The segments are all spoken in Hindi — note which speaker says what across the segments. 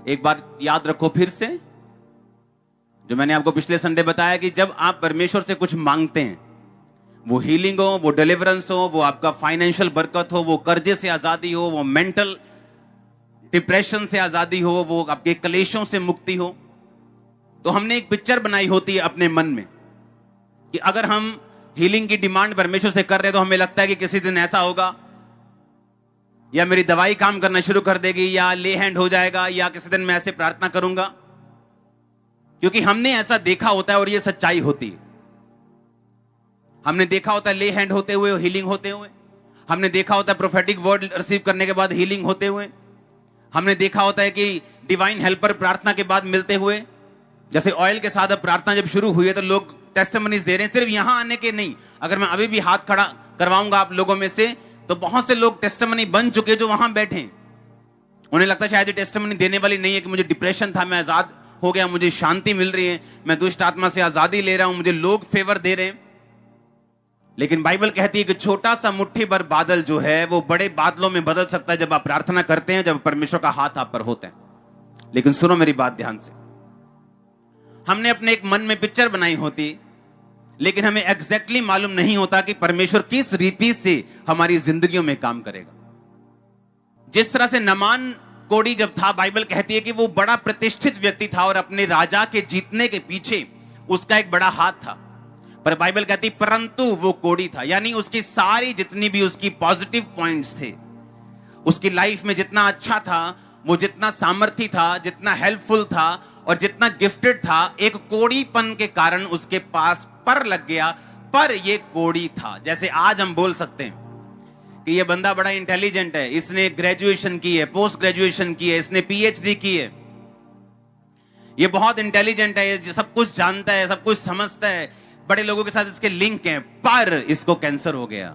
Speaker 1: एक बार याद रखो फिर से, जो मैंने आपको पिछले संडे बताया कि जब आप परमेश्वर से कुछ मांगते हैं, वो हीलिंग हो, वो डिलीवरेंस हो, वो आपका फाइनेंशियल बरकत हो, वो कर्जे से आजादी हो, वो मेंटल डिप्रेशन से आजादी हो, वो आपके कलेशों से मुक्ति हो, तो हमने एक पिक्चर बनाई होती है अपने मन में कि अगर हम हीलिंग की डिमांड परमेश्वर से कर रहे हैं तो हमें लगता है कि किसी दिन ऐसा होगा, या मेरी दवाई काम करना शुरू कर देगी, या ले हैंड हो जाएगा, या किसी दिन मैं ऐसे प्रार्थना करूंगा, क्योंकि हमने ऐसा देखा होता है और ये सच्चाई होती है। हमने देखा होता है ले हैंड होते हुए, हीलिंग होते हुए। हमने देखा होता है प्रोफेटिक वर्ड रिसीव करने के बाद हीलिंग होते हुए। हमने देखा होता है कि डिवाइन हेल्पर प्रार्थना के बाद मिलते हुए। जैसे ऑयल के साथ अब प्रार्थना जब शुरू हुई है तो लोग टेस्टिमनीज दे रहे हैं, सिर्फ यहां आने के नहीं। अगर मैं अभी भी हाथ खड़ा करवाऊंगा आप लोगों में से, तो बहुत से लोग टेस्टिमनी बन चुके जो वहां बैठे हैं। उन्हें लगता है शायद ये टेस्टिमनी देने वाली नहीं है कि मुझे डिप्रेशन था, मैं आजाद हो गया, मुझे शांति मिल रही है, मैं दुष्ट आत्मा से आजादी ले रहा हूं, मुझे लोग फेवर दे रहे हैं। लेकिन बाइबल कहती है कि छोटा सा मुट्ठी भर बादल जो है वो बड़े बादलों में बदल सकता है जब आप प्रार्थना करते हैं, जब परमेश्वर का हाथ आप पर होता है। लेकिन सुनो मेरी बात ध्यान से, हमने अपने एक मन में पिक्चर बनाई होती, लेकिन हमें एग्जैक्टली मालूम नहीं होता कि परमेश्वर किस रीति से हमारी जिंदगियों में काम करेगा। जिस तरह से नमान कोढ़ी जब था, बाइबल कहती है कि वो बड़ा प्रतिष्ठित व्यक्ति था और अपने राजा के जीतने के पीछे उसका एक बड़ा हाथ था, पर बाइबल कहती परंतु वो कोढ़ी था। यानी उसकी सारी जितनी भी उसकी पॉजिटिव पॉइंट्स थे, उसकी लाइफ में जितना अच्छा था, वो जितना सामर्थी था, जितना हेल्पफुल था और जितना गिफ्टेड था, एक कोढ़ीपन के कारण उसके पास पर लग गया। पर ये कोढ़ी था। जैसे आज हम बोल सकते हैं कि ये बंदा बड़ा इंटेलिजेंट है, इसने ग्रेजुएशन की है, पोस्ट ग्रेजुएशन की है, इसने पीएचडी की है, ये बहुत इंटेलिजेंट है, ये सब कुछ जानता है, सब कुछ समझता है, बड़े लोगों के साथ इसके लिंक हैं, पर इसको कैंसर हो गया।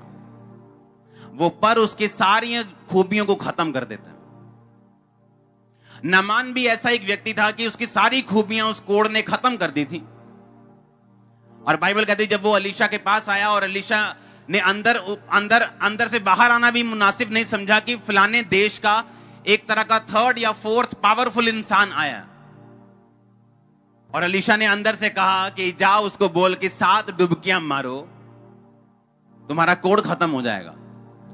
Speaker 1: वो पर उसकी सारी खूबियों को खत्म कर देता है। नामान भी ऐसा एक व्यक्ति था कि उसकी सारी खूबियां उस कोढ़ ने खत्म कर दी थी। और बाइबल कहती जब वो अलीशा के पास आया और अलीशा ने अंदर से बाहर आना भी मुनासिब नहीं समझा कि फलाने देश का एक तरह का थर्ड या फोर्थ पावरफुल इंसान आया, और अलीशा ने अंदर से कहा कि जाओ उसको बोल कि 7 डुबकियां मारो, तुम्हारा कोढ़ खत्म हो जाएगा।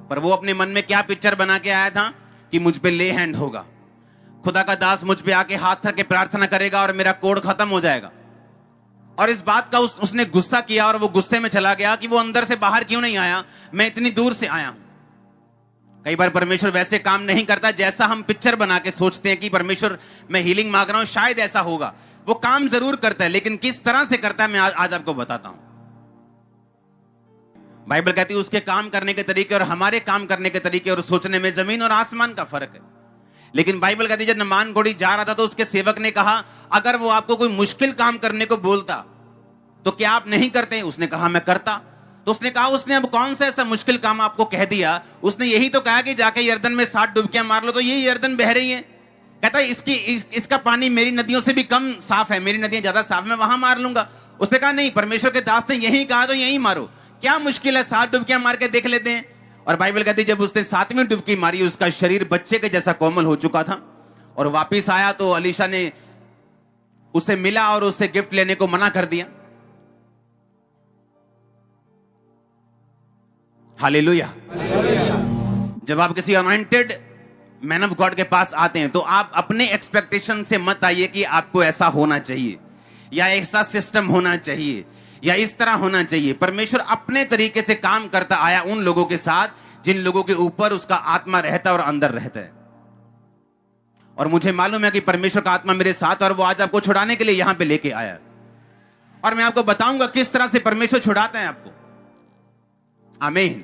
Speaker 1: पर वो अपने मन में क्या पिक्चर बना के आया था कि मुझ पे ले हैंड होगा, खुदा का दास मुझ पे आके हाथ रख के प्रार्थना करेगा और मेरा कोढ़ खत्म हो जाएगा। और इस बात का उसने गुस्सा किया और वो गुस्से में चला गया कि वो अंदर से बाहर क्यों नहीं आया, मैं इतनी दूर से आया हूं। कई बार परमेश्वर वैसे काम नहीं करता जैसा हम पिक्चर बना के सोचते हैं कि परमेश्वर मैं हीलिंग मांग रहा हूं, शायद ऐसा होगा। वो काम जरूर करता है, लेकिन किस तरह से करता है मैं आज आपको बताता हूं। बाइबल कहती है उसके काम करने के तरीके और हमारे काम करने के तरीके और सोचने में जमीन और आसमान का फर्क है। लेकिन बाइबल कहती है जब नामान कोढ़ी जा रहा था तो उसके सेवक ने कहा अगर वो आपको कोई मुश्किल काम करने को बोलता तो क्या आप नहीं करते? उसने कहा मैं करता। तो उसने कहा उसने अब कौन सा ऐसा मुश्किल काम आपको कह दिया? उसने यही तो कहा कि जाके यर्दन में 7 डुबकियां मार लो, तो ये यर्दन बह रही है। कहता है इसका पानी मेरी नदियों से भी कम साफ है, मेरी नदियां ज्यादा साफ, मैं वहां मार लूंगा। उसने कहा नहीं, परमेश्वर के दास ने यही कहा तो यही मारो, क्या मुश्किल है, 7 डुबकियां मार के देख लेते हैं। और बाइबल कहती जब उसने 7वीं डुबकी मारी उसका शरीर बच्चे के जैसा कोमल हो चुका था। और वापिस आया तो अलीशा ने उसे मिला और उससे गिफ्ट लेने को मना कर दिया। हालेलुया। जब आप किसी अनॉइंटेड मैन ऑफ गॉड के पास आते हैं तो आप अपने एक्सपेक्टेशन से मत आइए कि आपको ऐसा होना चाहिए या ऐसा सिस्टम होना चाहिए या इस तरह होना चाहिए। परमेश्वर अपने तरीके से काम करता आया उन लोगों के साथ जिन लोगों के ऊपर उसका आत्मा रहता है और अंदर रहता है। और मुझे मालूम है कि परमेश्वर का आत्मा मेरे साथ और वो आज आपको छुड़ाने के लिए यहां पे लेके आया। और मैं आपको बताऊंगा किस तरह से परमेश्वर छुड़ाता है आपको। आमीन।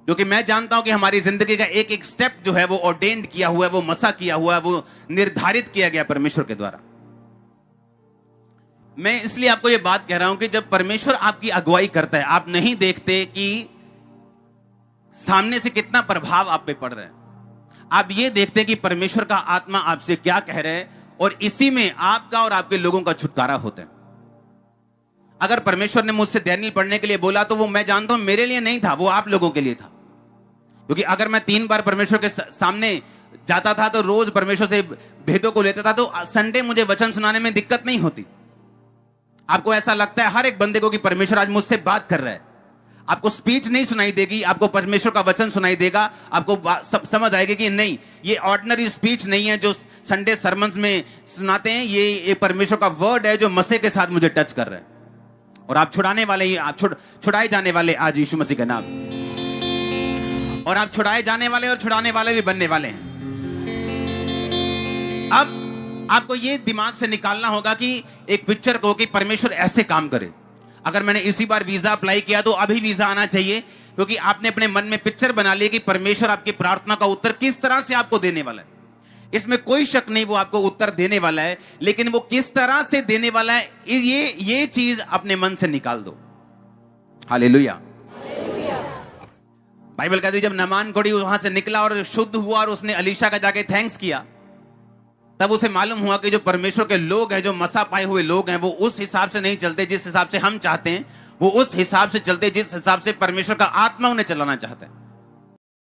Speaker 1: क्योंकि मैं जानता हूं कि हमारी जिंदगी का एक एक स्टेप जो है वो ऑर्डेन्ड किया हुआ है, वो मसा किया हुआ है, वो निर्धारित किया गया परमेश्वर के द्वारा। मैं इसलिए आपको यह बात कह रहा हूं कि जब परमेश्वर आपकी अगुवाई करता है आप नहीं देखते कि सामने से कितना प्रभाव आप पे पड़ रहा है, आप ये देखते हैं कि परमेश्वर का आत्मा आपसे क्या कह रहा है और इसी में आपका और आपके लोगों का छुटकारा होता है। अगर परमेश्वर ने मुझसे दैनियल पढ़ने के लिए बोला तो वो मैं जानता हूं मेरे लिए नहीं था, वो आप लोगों के लिए था। क्योंकि अगर मैं 3 बार परमेश्वर के सामने जाता था तो रोज परमेश्वर से भेदों को लेता था, तो संडे मुझे वचन सुनाने में दिक्कत नहीं होती। आपको ऐसा लगता है हर एक बंदे को कि परमेश्वर आज मुझसे बात कर रहा है, आपको स्पीच नहीं सुनाई देगी, आपको परमेश्वर का वचन सुनाई देगा, आपको समझ आएगी कि नहीं, ये ऑर्डिनरी स्पीच नहीं है जो संडे सरमन्स में सुनाते हैं, ये परमेश्वर का वर्ड है जो मसीह के साथ मुझे टच कर रहा है। और आप छुड़ाने वाले, आप छुड़ाए जाने वाले आज यीशु मसीह के नाम, और आप छुड़ाए जाने वाले और छुड़ाने वाले भी बनने वाले हैं। अब आपको ये दिमाग से निकालना होगा कि एक पिक्चर को कि परमेश्वर ऐसे काम करे। अगर मैंने इसी बार वीजा अप्लाई किया तो अभी वीजा आना चाहिए, क्योंकि आपने अपने मन में पिक्चर बना ली कि परमेश्वर आपकी प्रार्थना का उत्तर किस तरह से आपको देने वाला है। इसमें कोई शक नहीं, वो आपको उत्तर देने वाला है, लेकिन वो किस तरह से देने वाला है ये चीज अपने मन से निकाल दो। हालेलुया। बाइबल कहती है जब नामान कोढ़ी वहां से निकला और शुद्ध हुआ और उसने अलीशा का जाके थैंक्स किया, तब उसे मालूम हुआ कि जो परमेश्वर के लोग हैं, जो मसा पाए हुए लोग हैं, वो उस हिसाब से नहीं चलते जिस हिसाब से हम चाहते हैं, वो उस हिसाब से चलते जिस हिसाब से परमेश्वर का आत्मा उन्हें चलाना चाहता है।